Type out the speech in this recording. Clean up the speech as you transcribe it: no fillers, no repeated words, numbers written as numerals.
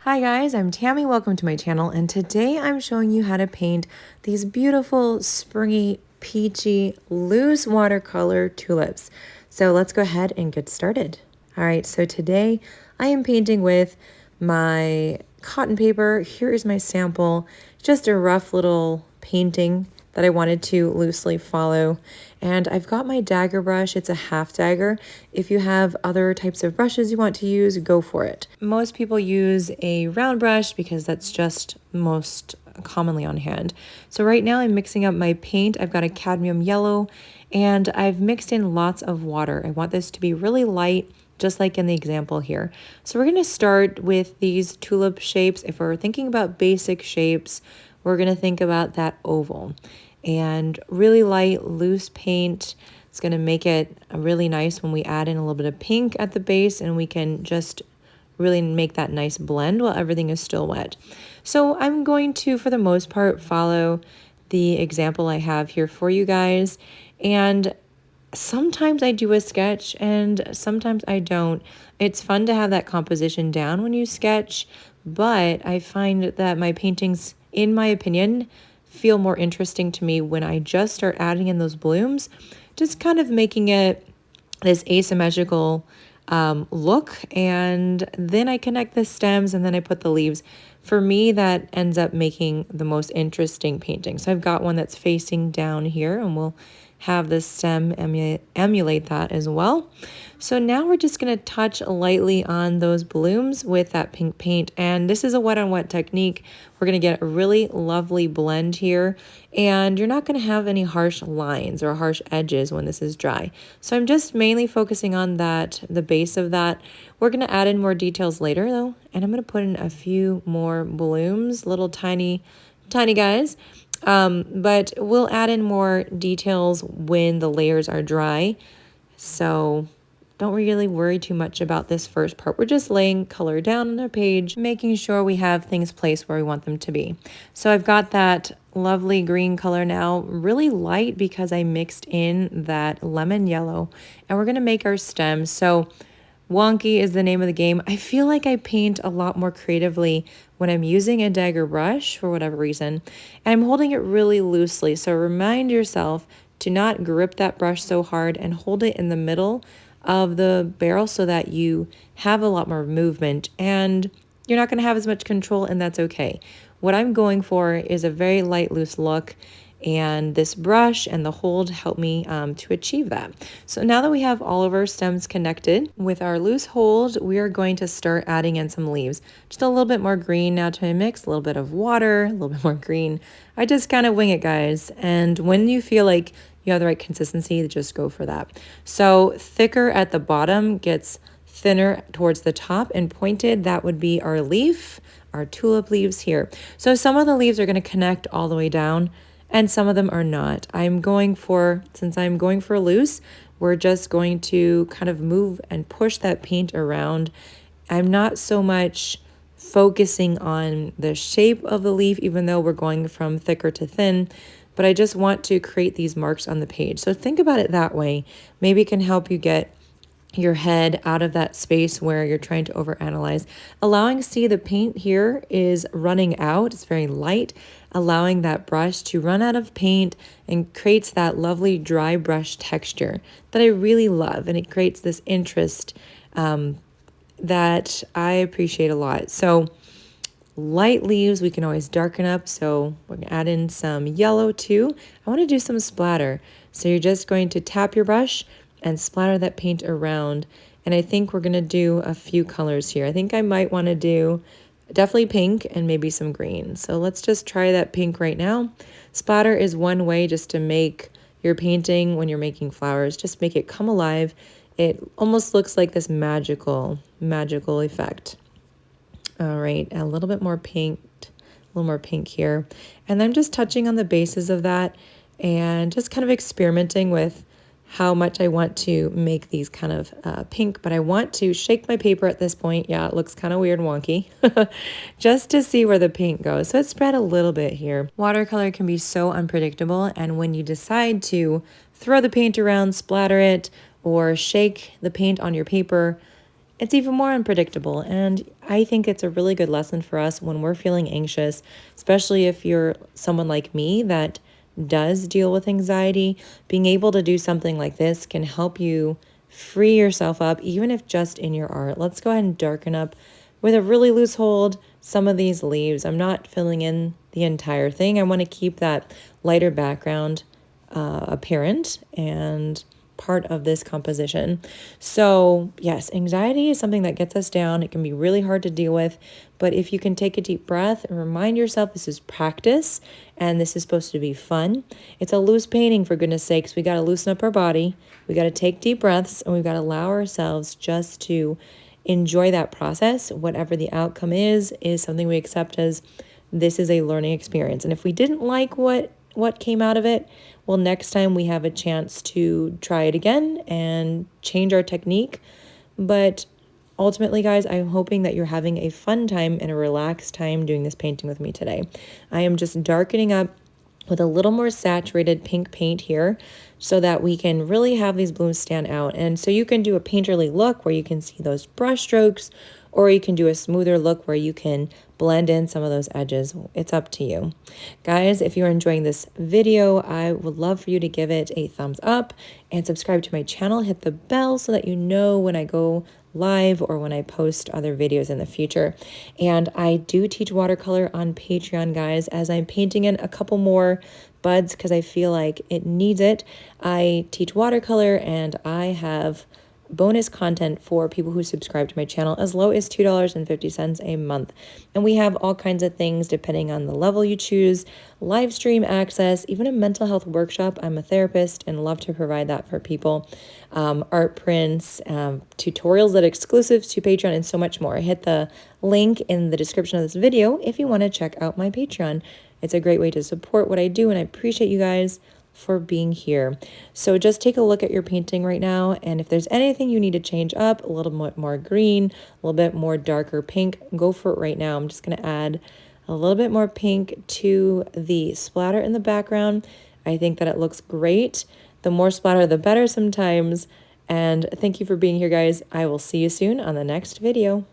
Hi guys, I'm Tammy, welcome to my channel, and today I'm showing you how to paint these beautiful, springy, peachy, loose watercolor tulips. So let's go ahead and get started. All right, so today I am painting with my cotton paper. Here is my sample, just a rough little painting that I wanted to loosely follow. And I've got my dagger brush. It's a half dagger. If you have other types of brushes you want to use, go for it. Most people use a round brush because that's just most commonly on hand. So right now I'm mixing up my paint. I've got a cadmium yellow and I've mixed in lots of water. I want this to be really light, just like in the example here. So we're going to start with these tulip shapes. If we're thinking about basic shapes, we're going to think about that oval. And really light, loose paint. It's going to make it really nice when we add in a little bit of pink at the base, and we can just really make that nice blend while everything is still wet. So I'm going to, for the most part, follow the example I have here for you guys. And sometimes I do a sketch and sometimes I don't. It's fun to have that composition down when you sketch, but I find that my paintings, in my opinion, feel more interesting to me when I just start adding in those blooms, just kind of making it this asymmetrical look, and then I connect the stems and then I put the leaves. For me, that ends up making the most interesting painting. So I've got one that's facing down here, and we'll have the stem emulate that as well. So now we're just going to touch lightly on those blooms with that pink paint, and this is a wet on wet technique. We're going to get a really lovely blend here, and you're not going to have any harsh lines or harsh edges when this is dry. So I'm just mainly focusing on that, the base of that. We're going to add in more details later though, and I'm going to put in a few more blooms, little tiny guys. But we'll add in more details when the layers are dry. So don't really worry too much about this first part. We're just laying color down on our page, making sure we have things placed where we want them to be. So I've got that lovely green color now, really light because I mixed in that lemon yellow, and we're going to make our stems. So wonky is the name of the game. I feel like I paint a lot more creatively when I'm using a dagger brush for whatever reason, and I'm holding it really loosely. So remind yourself to not grip that brush so hard and hold it in the middle of the barrel so that you have a lot more movement, and you're not going to have as much control, and that's okay. What I'm going for is a very light, loose look, and this brush and the hold help me to achieve that. So now that we have all of our stems connected with our loose hold, we are going to start adding in some leaves. Just a little bit more green now to mix, a little bit of water, a little bit more green. I just kind of wing it, guys. And when you feel like you have the right consistency, just go for that. So thicker at the bottom gets thinner towards the top, and pointed, that would be our leaf, our tulip leaves here. So some of the leaves are going to connect all the way down, and some of them are not. Since I'm going for loose, we're just going to kind of move and push that paint around. I'm not so much focusing on the shape of the leaf, even though we're going from thicker to thin, but I just want to create these marks on the page. So think about it that way. Maybe it can help you get your head out of that space where you're trying to overanalyze. Allowing, see, the paint here is running out. It's very light, allowing that brush to run out of paint, and creates that lovely dry brush texture that I really love. And it creates this interest that I appreciate a lot. So light leaves, we can always darken up. So we're gonna add in some yellow too. I want to do some splatter. So you're just going to tap your brush and splatter that paint around. And I think we're gonna do a few colors here. I think I might want to do definitely pink and maybe some green. So let's just try that pink right now. Splatter is one way just to make your painting, when you're making flowers, just make it come alive. It almost looks like this magical effect. All right, a little bit more pink, a little more pink here. And I'm just touching on the bases of that and just kind of experimenting with how much I want to make these kind of pink, but I want to shake my paper at this point. Yeah, it looks kind of weird and wonky, just to see where the paint goes. So it's spread a little bit here. Watercolor can be so unpredictable, and when you decide to throw the paint around, splatter it, or shake the paint on your paper, it's even more unpredictable. And I think it's a really good lesson for us when we're feeling anxious, especially if you're someone like me that does deal with anxiety. Being able to do something like this can help you free yourself up, even if just in your art. Let's go ahead and darken up with a really loose hold some of these leaves. I'm not filling in the entire thing. I want to keep that lighter background apparent and part of this composition. So yes, anxiety is something that gets us down. It can be really hard to deal with, but if you can take a deep breath and remind yourself this is practice and this is supposed to be fun. It's a loose painting, for goodness sakes. We got to loosen up our body. We got to take deep breaths, and we've got to allow ourselves just to enjoy that process. Whatever the outcome is something we accept as this is a learning experience. And if we didn't like what came out of it, well, next time we have a chance to try it again and change our technique. But ultimately, guys, I'm hoping that you're having a fun time and a relaxed time doing this painting with me today. I am just darkening up with a little more saturated pink paint here so that we can really have these blooms stand out. And so you can do a painterly look where you can see those brush strokes, or you can do a smoother look where you can blend in some of those edges. It's up to you. Guys, if you're enjoying this video, I would love for you to give it a thumbs up and subscribe to my channel. Hit the bell so that you know when I go live or when I post other videos in the future. And I do teach watercolor on Patreon, guys, as I'm painting in a couple more buds because I feel like it needs it. I teach watercolor and I have bonus content for people who subscribe to my channel as low as $2.50 a month. And we have all kinds of things depending on the level you choose, live stream access, even a mental health workshop. I'm a therapist and love to provide that for people. Art prints, tutorials that are exclusive to Patreon, and so much more. Hit the link in the description of this video if you want to check out my Patreon. It's a great way to support what I do, and I appreciate you guys for being here. So just take a look at your painting right now, and if there's anything you need to change up, a little bit more green, a little bit more darker pink, go for it right now. I'm just going to add a little bit more pink to the splatter in the background. I think that it looks great. The more splatter, the better sometimes. And thank you for being here, guys. I will see you soon on the next video.